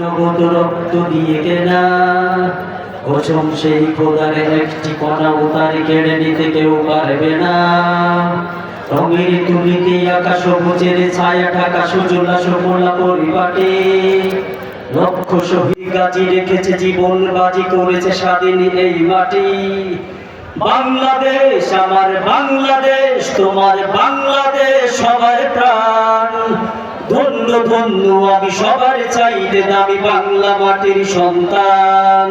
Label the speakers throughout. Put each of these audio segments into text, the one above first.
Speaker 1: নগদ রক্ত দিয়ে কেনা, কসম সেই খোদার একটি কণাও তার কেড়ে নিতে কেউ পারবে না। রঙের তুলিতে আঁকা সবুজের ছায়া ঢাকা সুজলা সুফলা পরিপাটি, লক্ষ শহীদ গাজী রেখেছে জীবন বাজি করেছে স্বাধীন এই মাটি। বাংলাদেশ আমার বাংলাদেশ, তোমার বাংলাদেশ সবার প্রাণ। ধন্য ধন্য আমি সবার চাইতে দামি বাংলা মাটির সন্তান।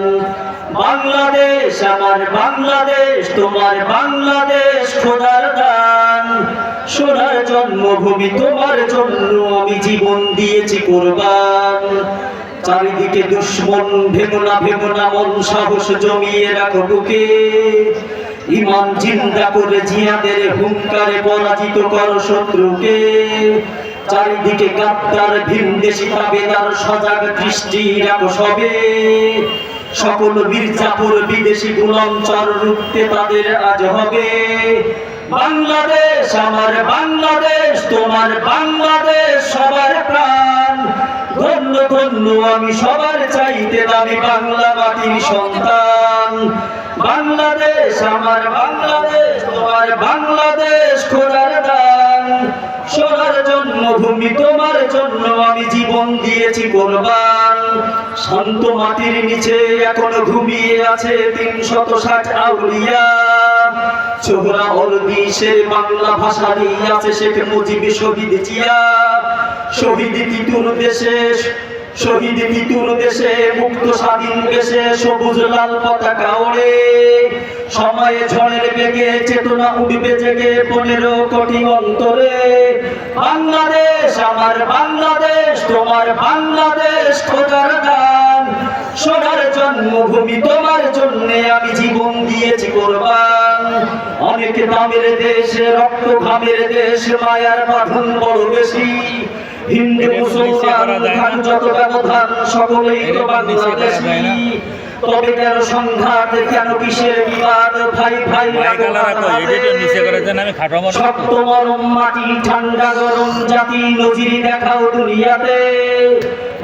Speaker 1: বাংলাদেশ আমার বাংলাদেশ, তোমার বাংলাদেশ খোদার দান। সোনার জন্মভূমি তোমার জন্য আমি জীবন দিয়েছি কুরবান। চারিদিকে দুশ্মন, ভেবো না মন, সাহস জমিয়ে রাখো বুকে। ইমান জিন্দা করে জিয়াদের হুঙ্কারে পরাজিত করো শত্রুকে। চারিদিকে গাদ্দার ভিনদেশী তাবেদার, সজাগ দৃষ্টি রাখো সবে। সকল মির্জাপুর বিদেশি গোলামচার রুখতে তাদের আজ হবে। বাংলাদেশ আমার বাংলাদেশ, তোমার বাংলাদেশ সবার প্রাণ। ধন্য ধন্য আমি সবার চাইতে দামি বাংলা মাটির সন্তান। বাংলাদেশ আমার বাংলাদেশ, তোমার বাংলাদেশ খোদার দান। সোনার জন্মভূমি তোমার জন্য আমি জীবন দিয়েছি কোরবান। শান্ত মাটির নিচে এখনো ঘুমিয়ে আছে ৩৬০ আউলিয়া। ছোহরা অরবিশের বাংলা ভাষারই আছে শেখ মুজিব শহীদ জিয়া। শহীদ তিতুর দেশে মুক্ত স্বাধীন দেশে সবুজ লাল পতাকা ওড়ে। সময়ে ঝড়ের বেগে চেতনা উঠবে জেগে ১৫ কোটি অন্তরে। বাংলাদেশ আমার বাংলাদেশ, তোমার বাংলাদেশ খোদার দান। সোনার জন্মভূমি তোমার জন্য আমি জীবন দিয়েছি কোরবান। অনেক দামের দেশ, রক্ত ঘামের দেশ, মায়ার বাঁধন বড় বেশি। হিন্দু মুসলমান যত ব্যবধান, সকলেই তো বাংলাদেশী। তবে কেন সংঘাত, কেন কিসের বিবাদ, ভাই ভাই শক্ত নরম মাটি, ঠান্ডা গরম জাতি, নজির দেখাও দুনিয়াতে।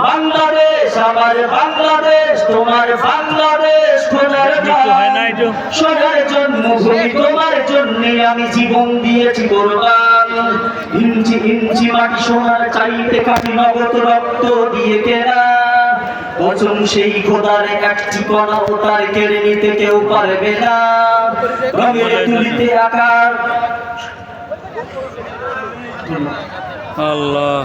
Speaker 1: বাংলাদেশ আমার বাংলাদেশ, তোমার বাংলাদেশ খোদার দান। সোনার জন্মভূমি তোমার জন্য আমি জীবন দিয়েছি কোরবান। ইঞ্চি ইঞ্চি মাটি সোনার চাইতে কাটি নগদ রক্ত দিয়ে কেনা। কসম সেই খোদার একটি কণাও তার কেড়ে নিতে কেউ পারবে না। রঙের তুলিতে আকার আল্লাহ।